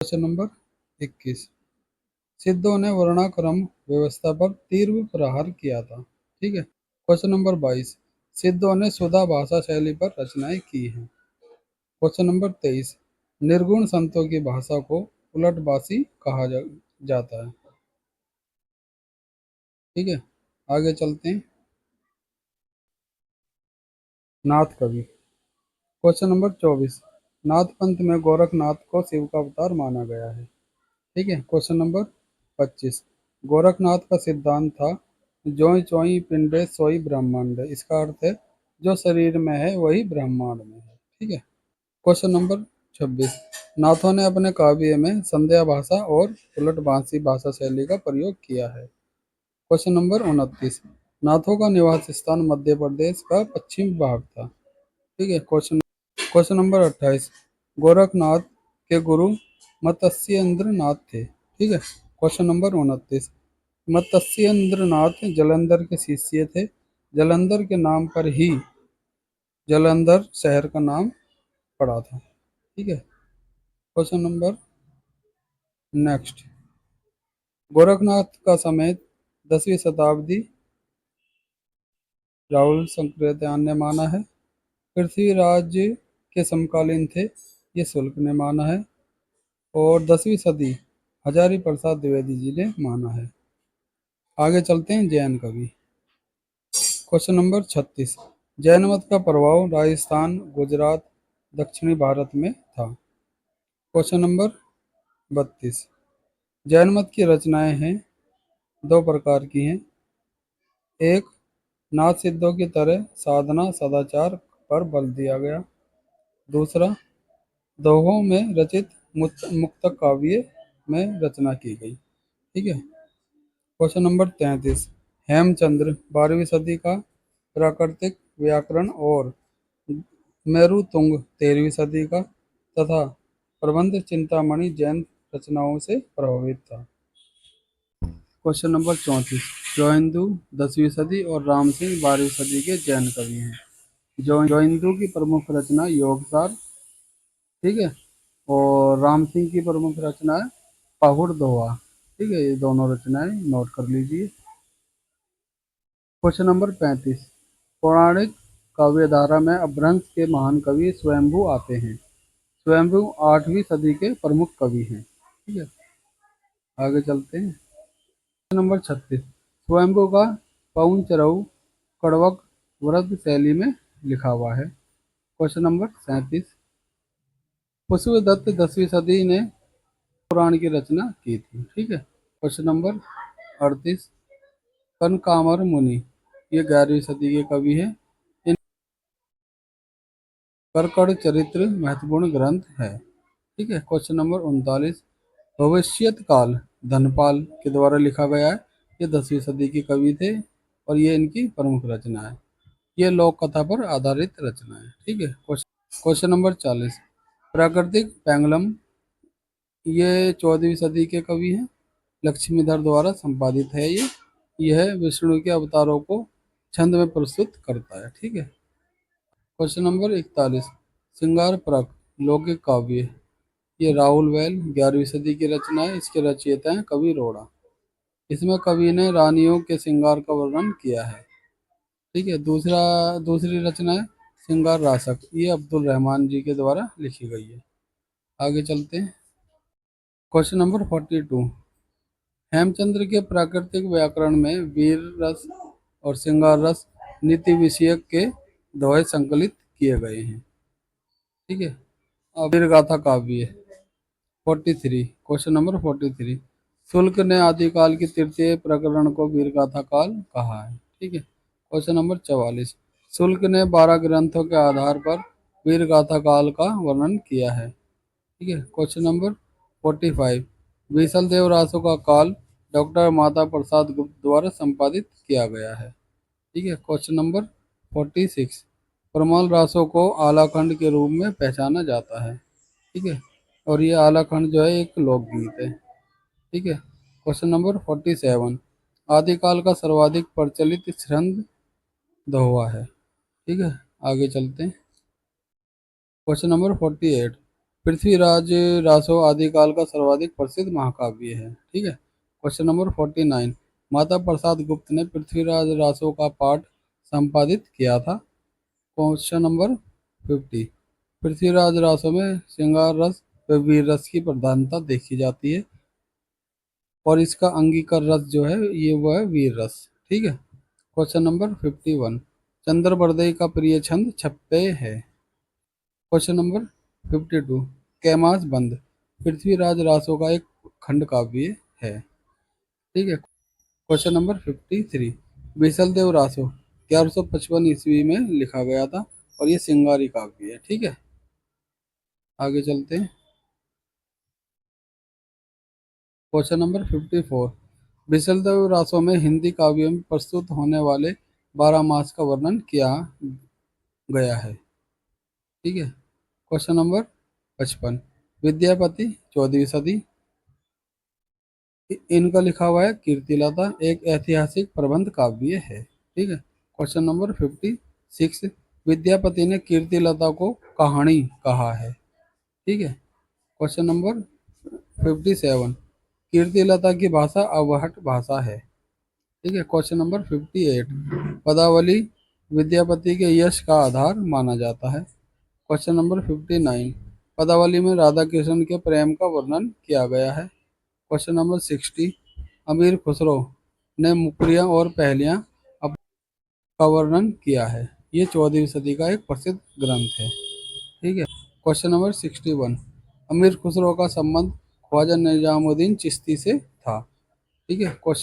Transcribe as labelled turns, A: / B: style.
A: Question number 21। सिद्धों ने वर्णाक्रम व्यवस्था पर तीव्र प्रहार किया था। ठीक है। Question number 22। सिद्धों ने सुधा भाषा शैली पर रचनाएं की हैं। Question number 23। निर्गुण संतों की भाषा को उलटबासी जाता है। ठीक है। आगे चलते हैं। नाथ कवि। Question number 24। नाथ पंथ में गोरखनाथ को शिव का अवतार माना गया है। ठीक है। Question number 25। गोरखनाथ का सिद्धांत था ज्यों चोई पिंडे सोई ब्रह्मांड। इसका अर्थ है जो शरीर में है वही ब्रह्मांड में है। ठीक है। Question number 26। नाथों ने अपने काव्य में संध्या भाषा और उलटबांसी भाषा शैली का प्रयोग किया है। Question number 29। नाथों का निवास स्थान मध्य प्रदेश का पश्चिम भाग था। ठीक है। Question number 28। गोरखनाथ के गुरु मत्स्येंद्र नाथ थे। ठीक है। Question number 29। मत्स्येंद्र नाथ जलंधर के शिष्य थे। जलंधर के नाम पर ही जलंधर शहर का नाम पड़ा था। ठीक है। Question number next. गोरखनाथ का समय 10वीं शताब्दी राहुल संकृत्यान ने माना है। पृथ्वीराज के समकालीन थे, ये शुल्क ने माना है। और 10वीं सदी हजारी प्रसाद द्विवेदी जी ने माना है। आगे चलते हैं जैन कवि। Question number 36। जैन मत का प्रभाव राजस्थान, गुजरात, दक्षिणी भारत में था। Question number 32। जैन मत की रचनाएं हैं, दो प्रकार की हैं। एक, नाथ सिद्धों की तरह साधना सदाचार पर बल दिया गया। दूसरा, दोहों में रचित मुक्तक काव्य में रचना की गई। ठीक है। Question number 33। हेमचंद्र 12वीं सदी का, प्राकृतिक व्याकरण और मेरुतुंग 13वीं सदी का तथा प्रबंध चिंतामणि जैन रचनाओं से प्रभावित था। Question number 34। जोहिंदू 10वीं सदी और राम सिंह 12वीं सदी के जैन कवि हैं। जोहिंदू की प्रमुख रचना योगसार। ठीक है। और राम सिंह की प्रमुख रचना है पहुड़ दोहा। ठीक है। ये दोनों रचनाएं नोट कर लीजिए। Question number 35। पौराणिक काव्य धारा में अपभ्रंश के महान कवि स्वयंभू आते हैं। स्वयंभू 8वीं सदी के प्रमुख कवि हैं। ठीक है। आगे चलते हैं। Question number 36। स्वयंभू का पौंचरऊ कड़वक वृद्ध शैली में लिखा हुआ है। Question number 37। पुष्पदत्त 10वीं सदी ने पुराण की रचना की थी। ठीक है। Question number 38। कनकामर मुनि, ये 11वीं सदी के कवि हैं। इन करकड़ चरित्र महत्वपूर्ण ग्रंथ है। ठीक है। Question number 39। भविष्यत काल धनपाल के द्वारा लिखा गया है। ये 10वीं सदी के कवि थे और ये इनकी प्रमुख रचना है। ये लोक कथा पर आधारित रचना है। ठीक है। Question number 40। प्राकृतिक पेंगलम, ये 14वीं सदी के कवि हैं। लक्ष्मीधर द्वारा संपादित है ये। यह विष्णु के अवतारों को छंद में प्रस्तुत करता है। ठीक है। Question number 41। श्रृंगार परक लौकिक काव्य, ये राहुल वेल 11वीं सदी की रचना है। इसके रचयिता हैं कवि रोड़ा। इसमें कवि ने रानियों के श्रृंगार का वर्णन किया है। ठीक है। दूसरी रचना है श्रृंगार रासक, ये अब्दुल रहमान जी के द्वारा लिखी गई है। आगे चलते हैं। Question number 42। हेमचंद्र के प्राकृतिक व्याकरण में वीर रस और श्रृंगार रस नीति विषयक के दोहे संकलित किए गए हैं। ठीक है। अब वीर गाथा काव्य 43। Question number 43। शुल्क ने आदिकाल की तृतीय प्रकरण को वीर गाथा काल कहा है। ठीक है। Question number 44। शुल्क ने 12 ग्रंथों के आधार पर वीर गाथा काल का वर्णन किया है। ठीक है। Question number 45। बीसल देव रासो का काल डॉक्टर माता प्रसाद गुप्त द्वारा संपादित किया गया है। ठीक है। Question number 46। प्रमल रासो को आलाखंड के रूप में पहचाना जाता है। ठीक है। और ये आलाखंड जो है एक लोकगीत है। ठीक है। Question number 47। आदिकाल का सर्वाधिक प्रचलित छंद दोहा है। ठीक है। आगे चलते हैं। Question number 48। पृथ्वीराज रासो आदिकाल का सर्वाधिक प्रसिद्ध महाकाव्य है। ठीक है। क्वेश्चन नंबर 49, माता प्रसाद गुप्त ने पृथ्वीराज रासो का पाठ संपादित किया था। क्वेश्चन नंबर 50, पृथ्वीराज रासो में श्रृंगार रस व वीर रस की प्रधानता देखी जाती है और इसका अंगीकार रस जो है ये वो है वीर रस। ठीक है। क्वेश्चन नंबर 51, चंद्रबरदई का प्रिय छंद छप्पे है। क्वेश्चन नंबर 52, कैमास बंद पृथ्वीराज रासो का एक खंड काव्य है। ठीक है। क्वेश्चन नंबर 53, बीसल देव रासो 1155 ईस्वी में लिखा गया था और ये सिंगारी काव्य है। ठीक है। आगे चलते हैं। क्वेश्चन नंबर 54, बीसल देव रासो में हिंदी काव्यों में प्रस्तुत होने वाले 12 मास का वर्णन किया गया है। ठीक है। क्वेश्चन नंबर 55, विद्यापति 14वीं सदी, इनका लिखा हुआ है कीर्तिलता एक ऐतिहासिक प्रबंध काव्य है। ठीक है। क्वेश्चन नंबर 56, विद्यापति ने कीर्तिलता को कहानी कहा है। ठीक है। क्वेश्चन नंबर 57, कीर्तिलता की भाषा अवहट भाषा है। ठीक है। क्वेश्चन नंबर 58, पदावली विद्यापति के यश का आधार माना जाता है। क्वेश्चन नंबर 59, पदावली में राधा कृष्ण के प्रेम का वर्णन किया गया है। क्वेश्चन नंबर 60, अमीर खुसरो ने मुकरियाँ और पहेलियाँ का वर्णन किया है। ये 14वीं सदी का एक प्रसिद्ध ग्रंथ है। ठीक है। क्वेश्चन नंबर 61, अमीर खुसरो का संबंध ख्वाजा निजामुद्दीन चिश्ती से था। ठीक है। क्वेश्चन